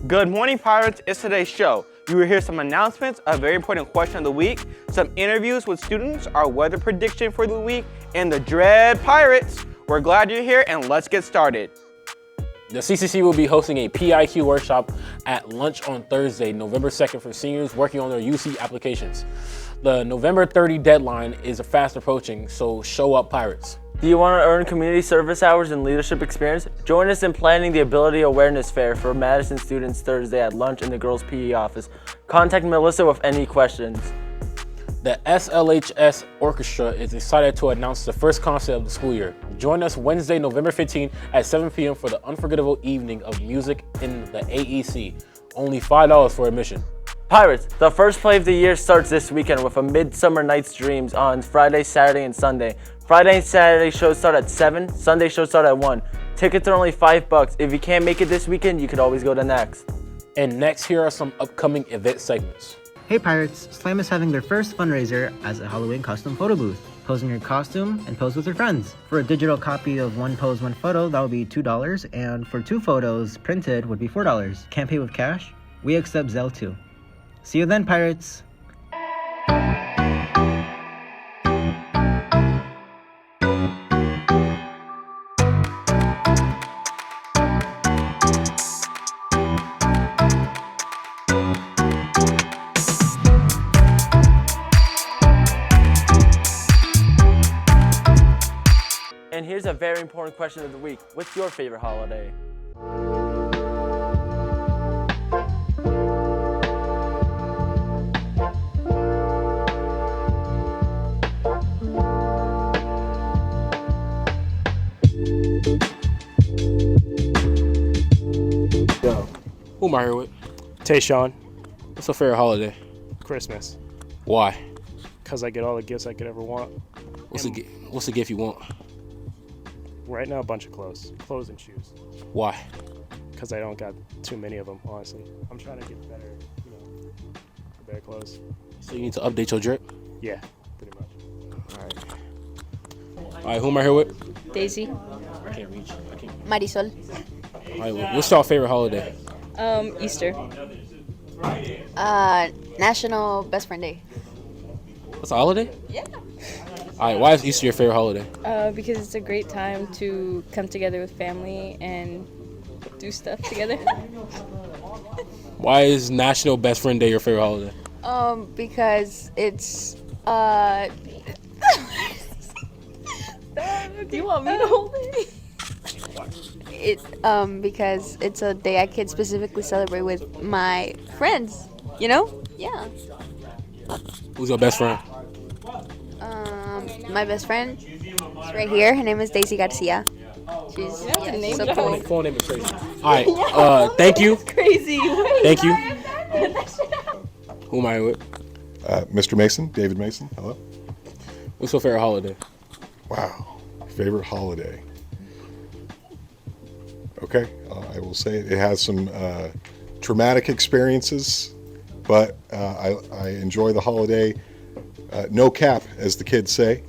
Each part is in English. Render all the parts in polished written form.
Good morning, Pirates. It's today's show. You will hear some announcements, a very important question of the week, some interviews with students, our weather prediction for the week, and the Dread Pirates. We're glad you're here, and let's get started. The CCC will be hosting a PIQ workshop at lunch on Thursday, November 2nd for seniors working on their UC applications. The November 30 deadline is fast approaching, so show up, Pirates. Do you want to earn community service hours and leadership experience? Join us in planning the Ability Awareness Fair for Madison students Thursday at lunch in the girls' PE office. Contact Melissa with any questions. The SLHS Orchestra is excited to announce the first concert of the school year. Join us Wednesday, November 15 at 7 p.m. for the unforgettable evening of music in the AEC. Only $5 for admission. Pirates, the first play of the year starts this weekend with A Midsummer Night's Dreams on Friday, Saturday, and Sunday. Friday and Saturday shows start at 7, Sunday shows start at 1. Tickets are only $5. If you can't make it this weekend, you could always go to next. And next, here are some upcoming event segments. Hey Pirates, Slam is having their first fundraiser as a Halloween custom photo booth. Pose in your costume and pose with your friends. For a digital copy of one pose, one photo, that would be $2, and for 2 photos printed would be $4. Can't pay with cash? We accept Zelle too. See you then, Pirates! And here's a very important question of the week. What's your favorite holiday? Yo, who am I here with? Tayshawn, What's your favorite holiday? Christmas, Why? because I get all the gifts I could ever want. What's the gift you want? Right now, a bunch of clothes and shoes, Why? because I don't got too many of them, honestly. I'm trying to get better, better clothes. So you need to update your drip? Yeah, pretty much. All right, who am I here with? Daisy. I can't reach. Marisol. All right, what's your favorite holiday? Easter. National Best Friend Day. What's a holiday? Yeah. All right, why is Easter your favorite holiday? Because it's a great time to come together with family and do stuff together. Why is National Best Friend Day your favorite holiday? Because it's Do you want me to hold it? Because it's a day I can specifically celebrate with my friends, Yeah. Who's your best friend? My best friend is right here. Her name is Daisy Garcia. She's so cool. Full name is crazy. All right, thank you. Crazy. Thank you. Who am I with? Mr. Mason, David Mason, hello. What's your favorite holiday? Wow, favorite holiday. Okay, I will say it has some traumatic experiences, but I enjoy the holiday. No cap, as the kids say.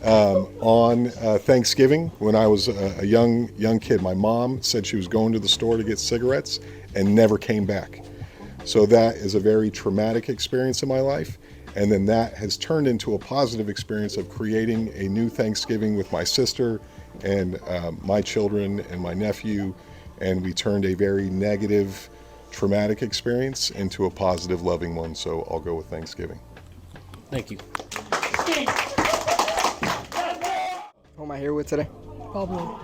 On Thanksgiving, when I was a young kid, my mom said she was going to the store to get cigarettes and never came back. So that is a very traumatic experience in my life. And then that has turned into a positive experience of creating a new Thanksgiving with my sister and my children and my nephew. And we turned a very negative, traumatic experience into a positive, loving one. So I'll go with Thanksgiving. Thank you. Who am I here with today? Pablo.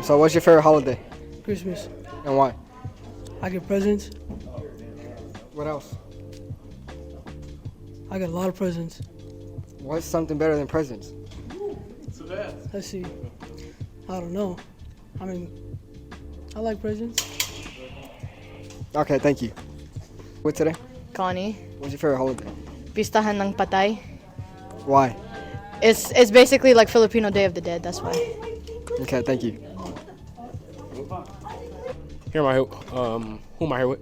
So what's your favorite holiday Christmas. and why? I get presents. What else? I get a lot of presents. What's something better than presents? Let's see. I don't know. I mean, I like presents. Okay, thank you. What today? Connie, What's your favorite holiday? pistahan ng patay. Why? It's basically like Filipino Day of the Dead, that's why. Okay, thank you. Here am I. Who am I here with?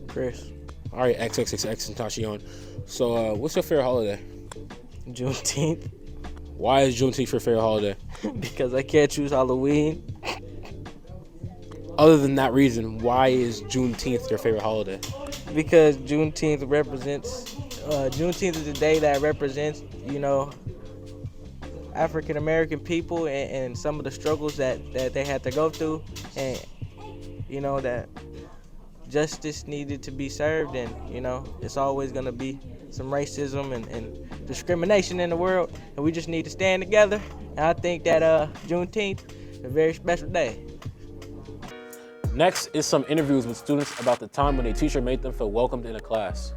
Chris. All right, XXXX and Tashion. So, what's your favorite holiday? Juneteenth. Why is Juneteenth your favorite holiday? Because I can't choose Halloween. Other than that reason, why is Juneteenth your favorite holiday? Because Juneteenth is the day that represents, African American people and some of the struggles that they had to go through, and that justice needed to be served, and it's always going to be some racism and discrimination in the world, and we just need to stand together. And I think that Juneteenth is a very special day. Next is some interviews with students about the time when a teacher made them feel welcomed in a class.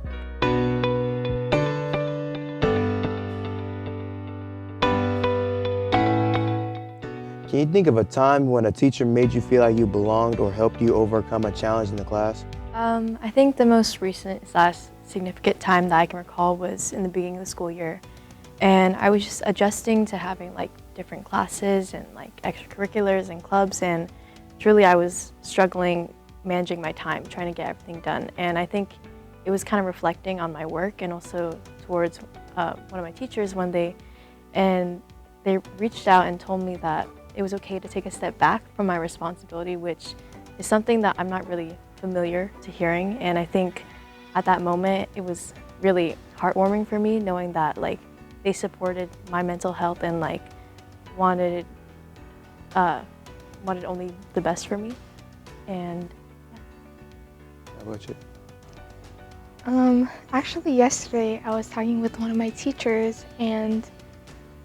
Can you think of a time when a teacher made you feel like you belonged or helped you overcome a challenge in the class? I think the most recent / significant time that I can recall was in the beginning of the school year. And I was just adjusting to having like different classes and like extracurriculars and clubs, and truly I was struggling managing my time, trying to get everything done. And I think it was kind of reflecting on my work and also towards one of my teachers one day. And they reached out and told me that it was okay to take a step back from my responsibility, which is something that I'm not really familiar to hearing. And I think at that moment, it was really heartwarming for me knowing that like they supported my mental health and like wanted only the best for me. And How about you? Actually yesterday I was talking with one of my teachers and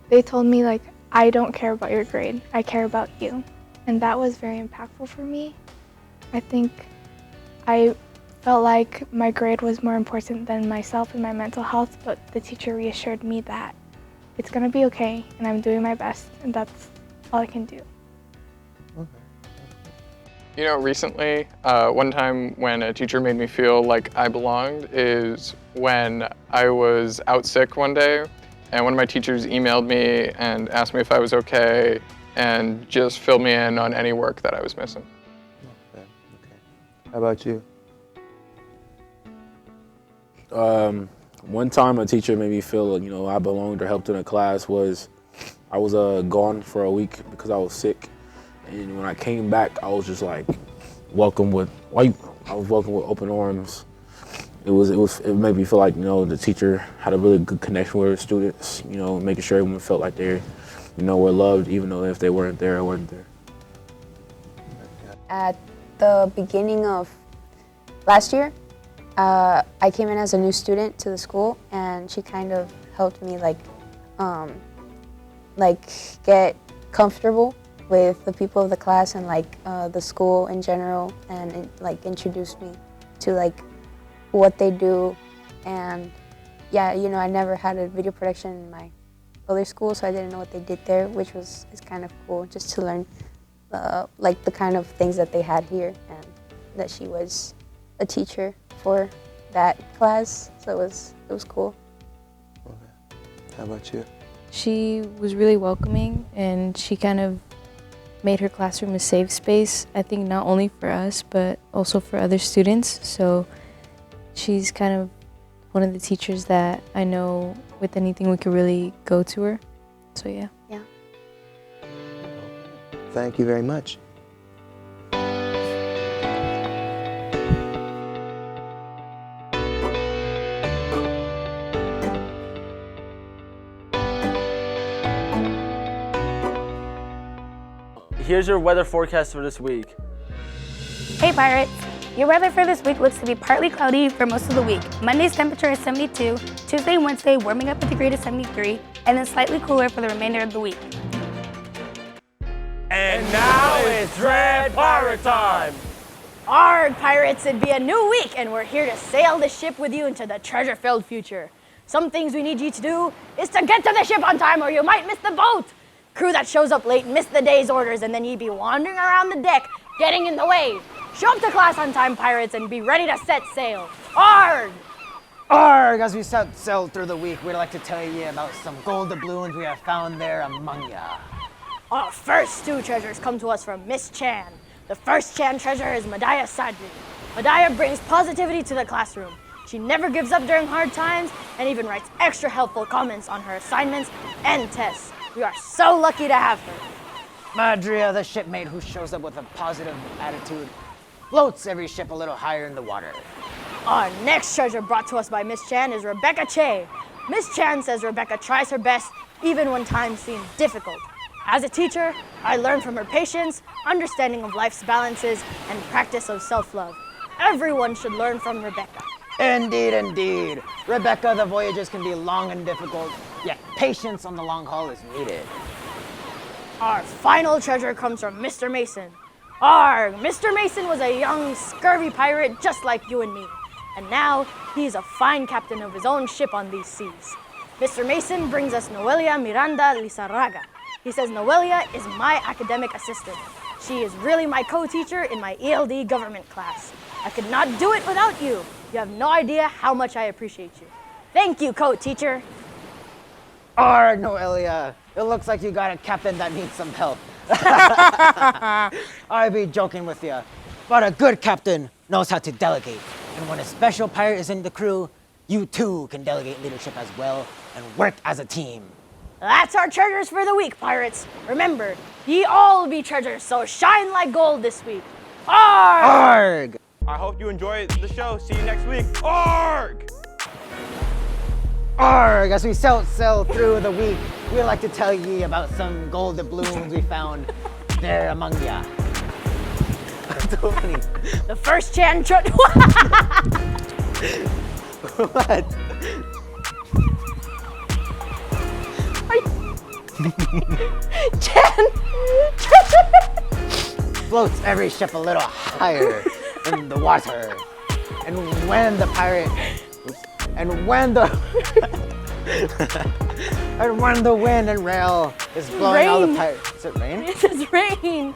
they told me like, I don't care about your grade, I care about you. And that was very impactful for me. I think I felt like my grade was more important than myself and my mental health, but the teacher reassured me that it's gonna be okay and I'm doing my best and that's all I can do. Recently, one time when a teacher made me feel like I belonged is when I was out sick one day and one of my teachers emailed me and asked me if I was okay and just filled me in on any work that I was missing. Okay. How about you? One time a teacher made me feel, I belonged or helped in a class was I was gone for a week because I was sick. And when I came back, I was just like welcomed with open arms. It made me feel like, the teacher had a really good connection with her students, making sure everyone felt like they, were loved, even though if they weren't there, I wasn't there. At the beginning of last year, I came in as a new student to the school, and she kind of helped me get comfortable with the people of the class and the school in general, and it introduced me to what they do. And yeah, I never had a video production in my other school, so I didn't know what they did there, which is kind of cool just to learn the kind of things that they had here, and that she was a teacher for that class, so it was cool. Okay. How about you? She was really welcoming, and she kind of made her classroom a safe space, I think not only for us, but also for other students. So she's kind of one of the teachers that I know with anything we could really go to her. So yeah. Yeah. Thank you very much. Here's your weather forecast for this week. Hey Pirates! Your weather for this week looks to be partly cloudy for most of the week. Monday's temperature is 72, Tuesday and Wednesday warming up a degree to 73, and then slightly cooler for the remainder of the week. And now it's Dread Pirate time! Arrgh, pirates, it'd be a new week, and we're here to sail the ship with you into the treasure-filled future. Some things we need you to do is to get to the ship on time or you might miss the boat. Crew that shows up late miss the day's orders, and then you'd be wandering around the deck, getting in the way. Show up to class on time, pirates, and be ready to set sail. Arrgh! Arrgh, as we set sail through the week, we'd like to tell you about some gold doubloons we have found there among ya. Our first two treasures come to us from Miss Chan. The first Chan treasure is Madaya Sadri. Madaya brings positivity to the classroom. She never gives up during hard times and even writes extra helpful comments on her assignments and tests. We are so lucky to have her. Madria, the shipmate who shows up with a positive attitude, floats every ship a little higher in the water. Our next treasure brought to us by Miss Chan is Rebecca Che. Miss Chan says Rebecca tries her best even when times seem difficult. As a teacher, I learned from her patience, understanding of life's balances, and practice of self-love. Everyone should learn from Rebecca. Indeed, indeed. Rebecca, the voyages can be long and difficult, yet patience on the long haul is needed. Our final treasure comes from Mr. Mason. Arrrgh! Mr. Mason was a young, scurvy pirate just like you and me. And now, he's a fine captain of his own ship on these seas. Mr. Mason brings us Noelia Miranda Lizarraga. He says Noelia is my academic assistant. She is really my co-teacher in my ELD government class. I could not do it without you. You have no idea how much I appreciate you. Thank you, co-teacher. Arrgh, Noelia. It looks like you got a captain that needs some help. I be joking with you, but a good captain knows how to delegate. And when a special pirate is in the crew, you too can delegate leadership as well and work as a team. That's our treasures for the week, pirates. Remember, ye all be treasures, so shine like gold this week. Arrrgh! Arrgh! I hope you enjoyed the show. See you next week. Arrrgh! Arrgh! As we sail through the week, we'd like to tell ye about some gold doubloons we found there among ya. Totally. The first Chan What? Chan floats every ship a little higher in the water. And when the pirate, and when the and when the wind and rail is blowing all the pirates. Is it rain? It is rain.